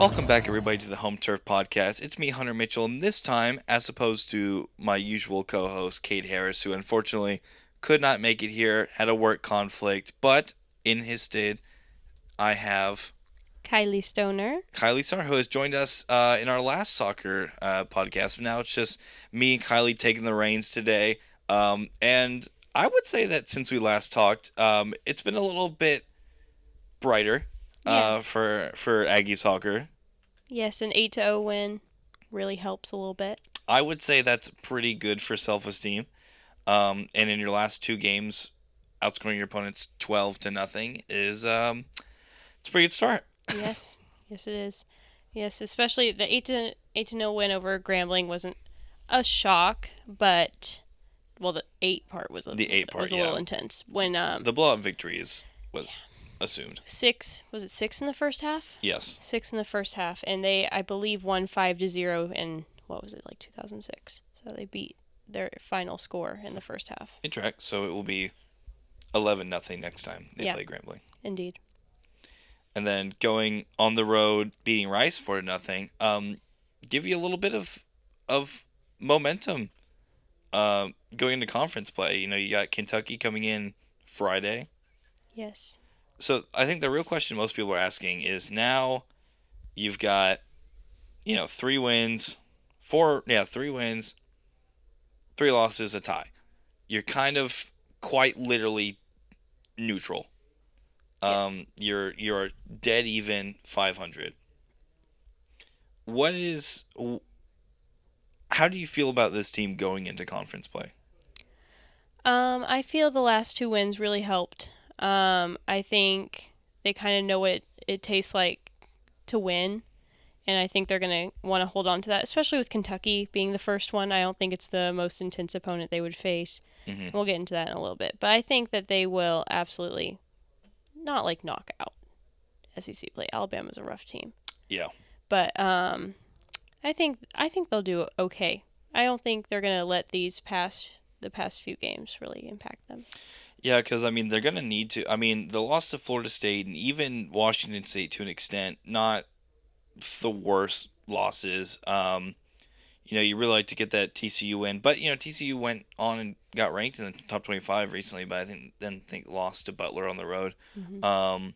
Welcome back, everybody, to the Home Turf Podcast. It's me, Hunter Mitchell, and this time, as opposed to my usual co-host, Kate Harris, who unfortunately could not make it here, had a work conflict, but in his stead, I have Kylie Stoner. Kylie Stoner, who has joined us in our last soccer podcast. But now it's just me and Kylie taking the reins today. And I would say that since we last talked, it's been a little bit brighter Yeah. for Aggie soccer. Yes, an 8-0 win really helps a little bit. I would say that's pretty good for self-esteem. And in your last two games, outscoring your opponents 12-0 is it's a pretty good start. Yes. Yes, it is. Yes, especially the 8-0 win over Grambling wasn't a shock, but the 8 part was The 8 part, was a little intense. When The blowout victories was assumed. 6 was it 6 in the first half? Yes. 6 in the first half, and they I believe won 5-0 in what was it, like 2006. So they beat their final score in the first half. It tracks, so it will be 11-0 next time they play Grambling. Indeed. And then going on the road, beating Rice 4-0, give you a little bit of momentum going into conference play. You know, you got Kentucky coming in Friday. Yes. So I think the real question most people are asking is now you've got, 3 wins, 3 wins, 3 losses, a tie. You're kind of quite literally neutral. Yes. You're dead even 500. How do you feel about this team going into conference play? I feel the last 2 wins really helped. I think they kind of know what it tastes like to win, and I think they're going to want to hold on to that, especially with Kentucky being the first one. I don't think it's the most intense opponent they would face. Mm-hmm. We'll get into that in a little bit, but I think that they will absolutely not like knock out SEC play. Alabama's a rough team. Yeah. But I think they'll do okay. I don't think they're going to let the past few games really impact them. Yeah, because, they're going to need to. The loss to Florida State and even Washington State to an extent, not the worst losses. You really like to get that TCU win. But, TCU went on and got ranked in the top 25 recently, but I think lost to Butler on the road. Mm-hmm.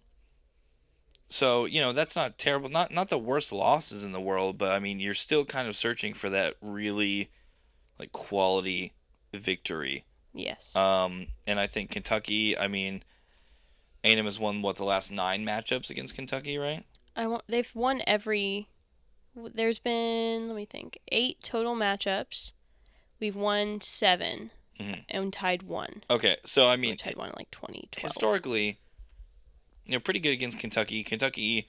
So, that's not terrible. Not the worst losses in the world, but, you're still kind of searching for that really, quality victory. Yes. And I think Kentucky, A&M has won, the last 9 matchups against Kentucky, right? They've won every. There's been, let me think, 8 total matchups. We've won 7 and tied 1. Okay, so we tied 1 in like 2012. Historically, pretty good against Kentucky. Kentucky,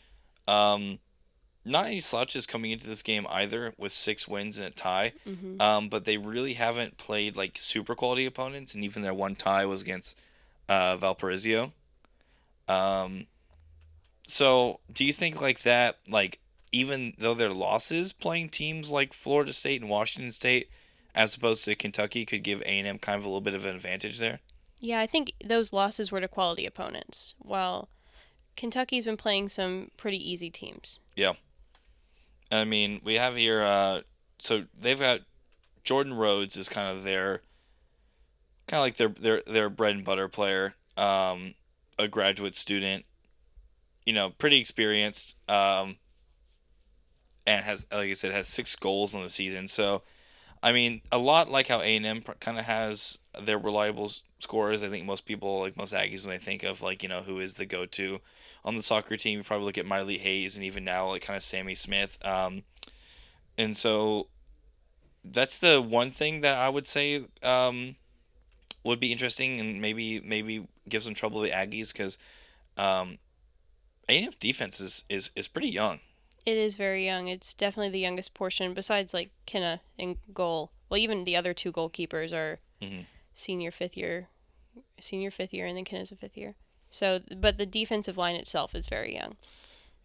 not any slouches coming into this game either, with 6 wins and a tie. Mm-hmm. But they really haven't played super quality opponents, and even their one tie was against Valparaiso. So do you think that, even though their losses playing teams like Florida State and Washington State, as opposed to Kentucky, could give A&M kind of a little bit of an advantage there? Yeah, I think those losses were to quality opponents, while Kentucky's been playing some pretty easy teams. Yeah. We have here, so they've got Jordan Rhodes is kind of their bread and butter player, a graduate student, pretty experienced, and has, like I said, has 6 goals on the season. So, a lot like how A&M kind of has their reliable scorers. I think most people, most Aggies, when they think of, who is the go-to on the soccer team, you probably look at Miley Hayes and even now, kind of Sammy Smith. And so that's the one thing that I would say would be interesting and maybe give some trouble to the Aggies, because A&M's defense is pretty young. It is very young. It's definitely the youngest portion, besides Kenna in goal. Well, even the other 2 goalkeepers are senior fifth year, and then Kenna's a 5th year. So, but the defensive line itself is very young.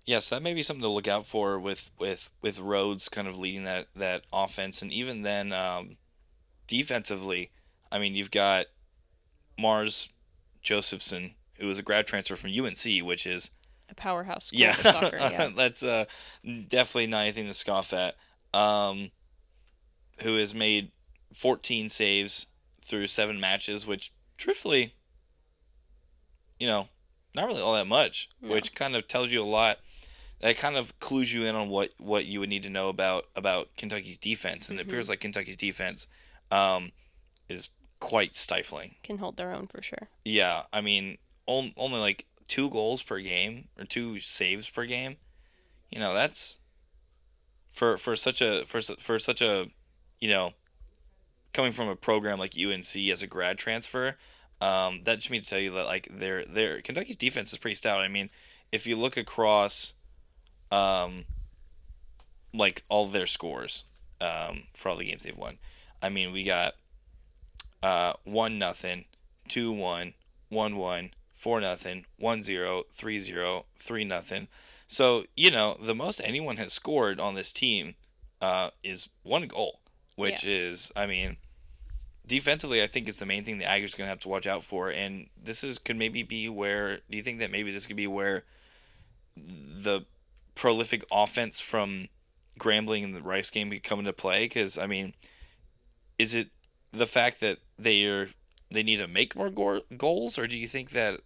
Yes, that may be something to look out for with Rhodes kind of leading that offense, and even then defensively, you've got Mars Josephson, who is a grad transfer from UNC, which is a powerhouse school Yeah, for soccer. Yeah. that's definitely not anything to scoff at. Who has made 14 saves through 7 matches, which truthfully, you know, not really all that much, No. which kind of tells you a lot. That kind of clues you in on what you would need to know about Kentucky's defense, and it Hmm. appears like Kentucky's defense um, is quite stifling. Can hold their own for sure. Yeah, I mean, only like 2 goals per game or 2 saves per game. That's for such a you know coming from a program like UNC as a grad transfer. That just means to tell you that like their Kentucky's defense is pretty stout. I mean, if you look across um, like all of their scores for all the games they've won. I mean, we got 1-0, 2-1, 1-1, 4-0, 1-0, 3-0, 3-0. So the most anyone has scored on this team is 1 goal, Yeah. which is, I mean, defensively, I think is the main thing the Aggies are going to have to watch out for. And could maybe be where. Do you think that maybe this could be where the prolific offense from Grambling in the Rice game could come into play? Because I mean, is it the fact that they need to make more goals, or do you think that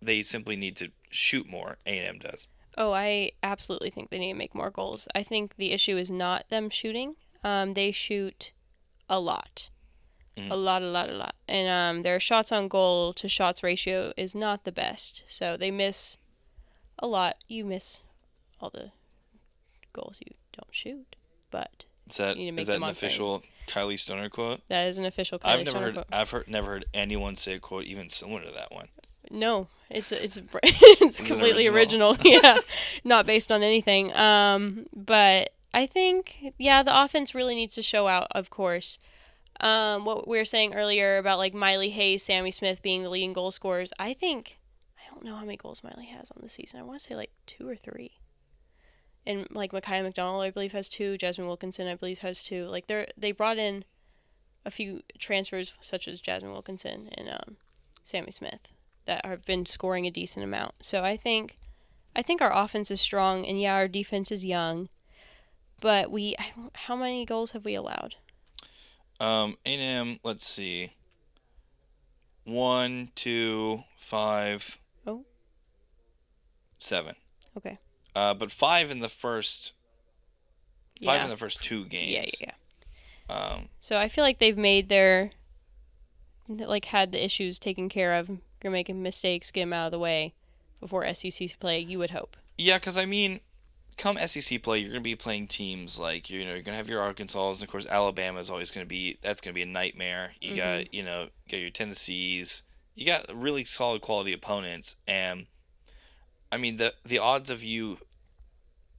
they simply need to shoot more? A&M does. Oh, I absolutely think they need to make more goals. I think the issue is not them shooting. They shoot a lot. Hmm. A lot, a lot, a lot. And their shots on goal to shots ratio is not the best. So they miss a lot. You miss all the goals you don't shoot, but Is that you need to is make that them an on frame. official Kylie Stoner quote? That is an official Kylie Stoner quote. Never heard anyone say a quote even similar to that one. No, it's it's Is it completely original? original. Yeah, not based on anything. But I think yeah, the offense really needs to show out. Of course, what we were saying earlier about like Miley Hayes, Sammy Smith being the leading goal scorers. I don't know how many goals Miley has on the season. I want to say like 2 or 3. And like Micaiah McDonald, I believe has 2. Jasmine Wilkinson, I believe has 2. Like they brought in a few transfers such as Jasmine Wilkinson and Sammy Smith that have been scoring a decent amount. So I think our offense is strong, and yeah, our defense is young. But how many goals have we allowed? A&M. Let's see. 1, 2, 5, Oh, 7. okay. But five in the first Yeah, 2 yeah, games. yeah. Um, So I feel like they've made their like had the issues taken care of. You're making mistakes, get them out of the way before SEC play. You would hope. yeah, because I mean, come SEC play, you're gonna be playing teams like you're gonna have your Arkansas, and of course Alabama is always gonna be a nightmare. You Mm-hmm. got your Tennessees, you got really solid quality opponents, and I mean the odds of you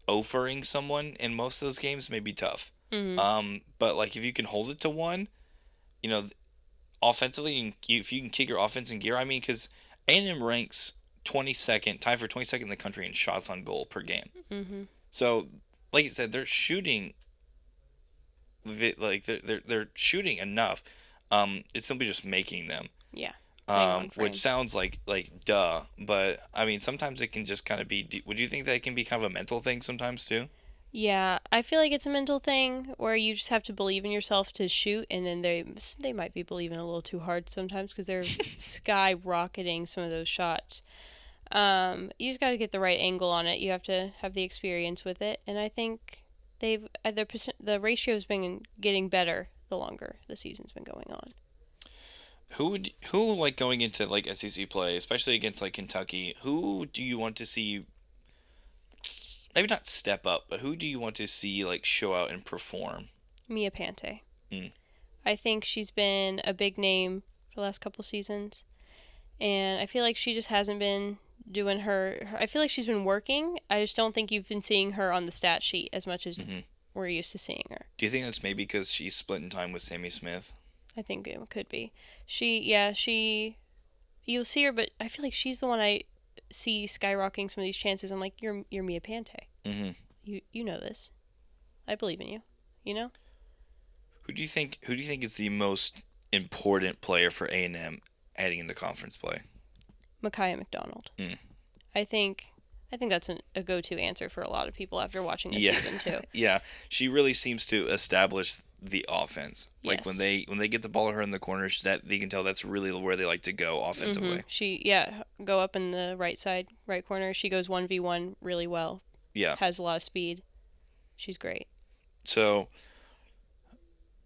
offering someone in most of those games may be tough. Mm-hmm. But like if you can hold it to one, you know, offensively, if you can kick your offense in gear, I mean, because A&M ranks 22nd, tied for 22nd in the country in shots on goal per game. Mm-hmm. So, like you said, they're shooting. Like they're shooting enough. It's simply just making them. Yeah. Getting them on Which frame. sounds like duh, but I mean sometimes it can just kind of be. Would you think that it can be kind of a mental thing sometimes too? Yeah, I feel like it's a mental thing where you just have to believe in yourself to shoot, and then they might be believing a little too hard sometimes because they're skyrocketing some of those shots. You just got to get the right angle on it. You have to have the experience with it, and I think the ratio's been getting better the longer the season's been going on. Who like going into like SEC play, especially against like Kentucky? Who do you want to see? Maybe not step up, but who do you want to see like show out and perform? Mia Pante. Mm. I think she's been a big name for the last couple seasons, and I feel like she just hasn't been doing I feel like she's been working. I just don't think you've been seeing her on the stat sheet as much as Hmm. we're used to seeing her. Do you think that's maybe because she's splitting time with Sammy Smith? I think it could be. Yeah, you'll see her, but I feel like she's the one I see skyrocketing some of these chances. I'm like, you're Mia Pante. Hmm. You know this. I believe in you. You know? Who do you think is the most important player for A&M heading into conference play? Micaiah McDonald. Mm. I think I think that's a go-to answer for a lot of people after watching this Yeah, season too. yeah. She really seems to establish the offense. Like Yes. when they get the ball to her in the corners, that they can tell that's really where they like to go offensively. She yeah, go up in the right side, right corner. She goes 1v1 really well. Yeah. Has a lot of speed. She's great. So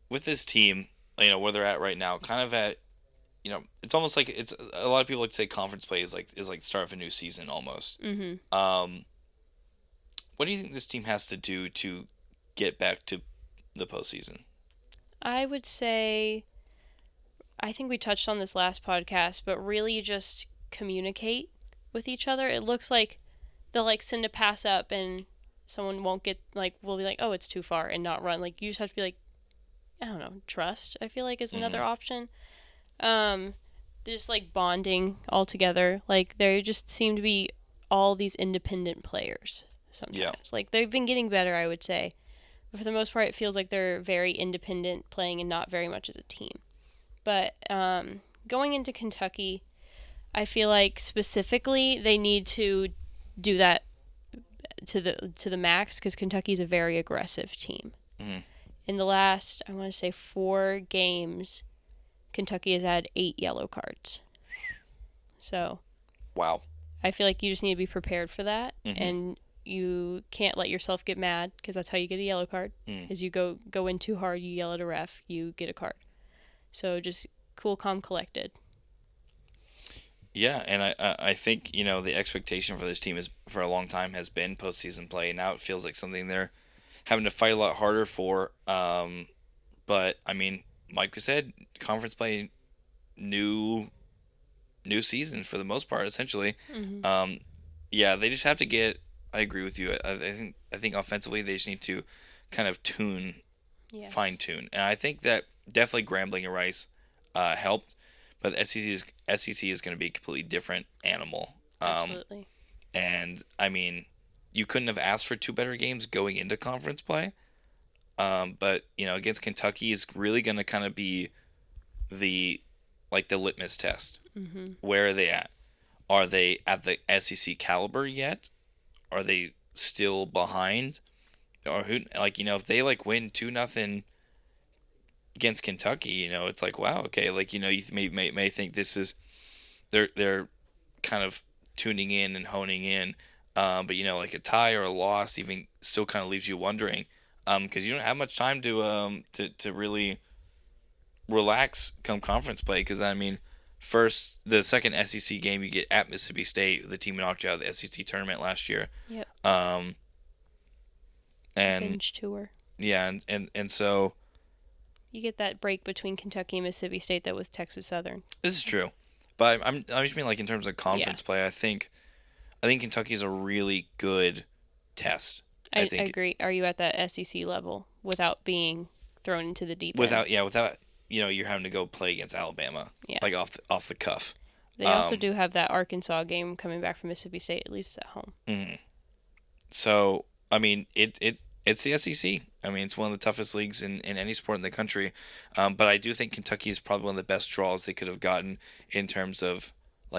with this team, where they're at right now, kind of at it's almost like it's a lot of people like to say conference play is like the start of a new season almost. Mhm. Um, what do you think this team has to do to get back to the postseason? I would say I think we touched on this last podcast, but really just communicate with each other. It looks like they'll like send a pass up and someone won't get like will be like, "Oh, it's too far," and not run. Like you just have to be like, I don't know, trust. I feel like is Hmm. another option. Um just like bonding all together. Like they just seem to be all these independent players Yeah. sometimes. Like they've been getting better, I would say. But for the most part, it feels like they're very independent playing and not very much as a team. But going into Kentucky, I feel like specifically they need to do that to the max because Kentucky's a very aggressive team. Hmm. In the last, I want to say 4 games, Kentucky has had 8 yellow cards. So Wow. I feel like you just need to be prepared for that, Hmm. and you can't let yourself get mad because that's how you get a yellow card. Mm. Is you go in too hard, you yell at a ref, you get a card. So just cool, calm, collected. Yeah, and I think the expectation for this team is for a long time has been postseason play. Now it feels like something they're having to fight a lot harder for. But I mean, like we said, conference play, new new season for the most part, essentially. Hmm. Um, yeah, they just have to get. I agree with you. I think offensively they just need to kind of fine Yes, tune, and I think that definitely Grambling and Rice helped, but the SEC is going to be a completely different animal. absolutely. And I mean, you couldn't have asked for two better games going into conference play. But against Kentucky is really going to kind of be the the litmus test. Hmm. Where are they at? Are they at the SEC caliber yet? Are they still behind? Or who if they win 2-0 against Kentucky, it's like wow, okay, you may think this is they're kind of tuning in and honing in. But like a tie or a loss even still kind of leaves you wondering because you don't have much time to really relax come conference play because I mean the second SEC game you get at Mississippi State, the team who knocked you out of the SEC tournament last year. Yep. Um, and Revenge tour. yeah, and so You get that break between Kentucky and Mississippi State that with Texas Southern. this is true. But I just mean in terms of Yeah, conference play, I think Kentucky's a really good test. I I think agree. Are you at that SEC level without being thrown into the deep end? without you're having to go play against Alabama Yeah. off the cuff. They also Um, do have that Arkansas game coming back from Mississippi State, at least at home. mhm. So I mean it's the SEC. I mean it's one of the toughest leagues in any sport in the country. But I do think Kentucky is probably one of the best draws they could have gotten in terms of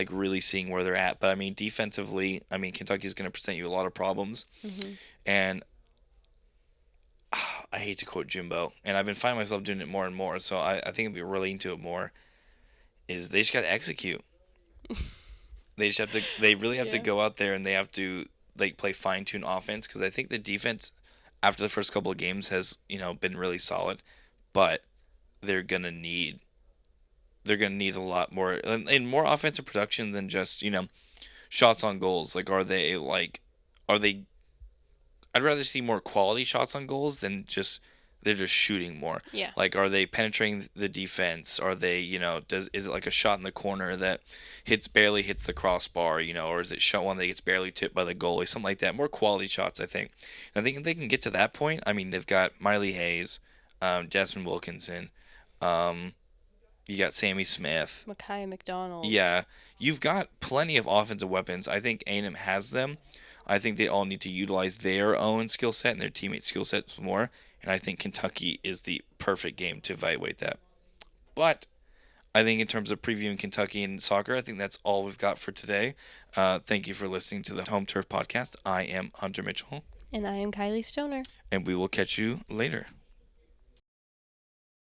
really seeing where they're at. But I mean defensively, I mean Kentucky is going to present you a lot of problems. Hmm. And I hate to quote Jimbo, and I've been finding myself doing it more and more. So I think I'll be relating to it more. Is they just got to execute. They just have to. They really have to Yeah. go out there and they have to play fine tune offense because I think the defense after the first couple of games has been really solid, but they're gonna need they're gonna need a lot more and more offensive production than just shots on goals. Are they I'd rather see more quality shots on goals than just they're just shooting more. Yeah. Like, are they penetrating the defense? Are they, is it like a shot in the corner that barely hits the crossbar, or is it shot one that gets barely tipped by the goalie, something like that? More quality shots, I think. And I think if they can get to that point, I mean, they've got Miley Hayes, Jasmine Wilkinson, um, you got Sammy Smith. Micaiah McDonald. Yeah, you've got plenty of offensive weapons. I think A&M has them. I think they all need to utilize their own skill set and their teammates' skill sets more. And I think Kentucky is the perfect game to evaluate that. But I think in terms of previewing Kentucky and soccer, I think that's all we've got for today. Thank you for listening to the Home Turf Podcast. I am Hunter Mitchell, And I am Kylie Stoner. and we will catch you later.